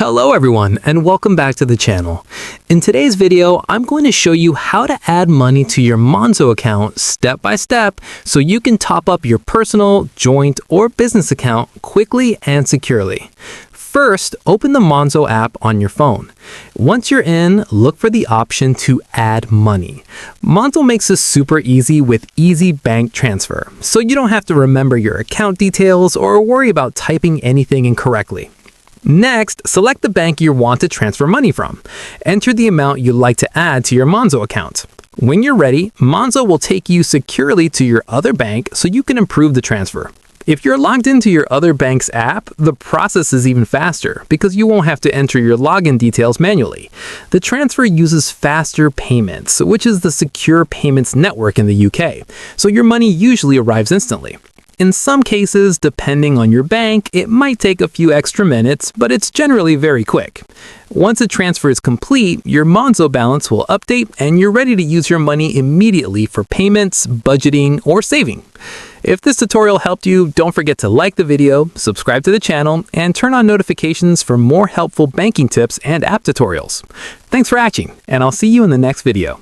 Hello everyone, and welcome back to the channel. In today's video, I'm going to show you how to add money to your Monzo account step by step so you can top up your personal, joint, or business account quickly and securely. First, open the Monzo app on your phone. Once you're in, look for the option to add money. Monzo makes this super easy with easy bank transfer, so you don't have to remember your account details or worry about typing anything incorrectly. Next, select the bank you want to transfer money from. Enter the amount you'd like to add to your Monzo account. When you're ready, Monzo will take you securely to your other bank so you can approve the transfer. If you're logged into your other bank's app, the process is even faster because you won't have to enter your login details manually. The transfer uses Faster Payments, which is the secure payments network in the UK, so your money usually arrives instantly. In some cases, depending on your bank, it might take a few extra minutes, but it's generally very quick. Once a transfer is complete, your Monzo balance will update and you're ready to use your money immediately for payments, budgeting, or saving. If this tutorial helped you, don't forget to like the video, subscribe to the channel, and turn on notifications for more helpful banking tips and app tutorials. Thanks for watching, and I'll see you in the next video.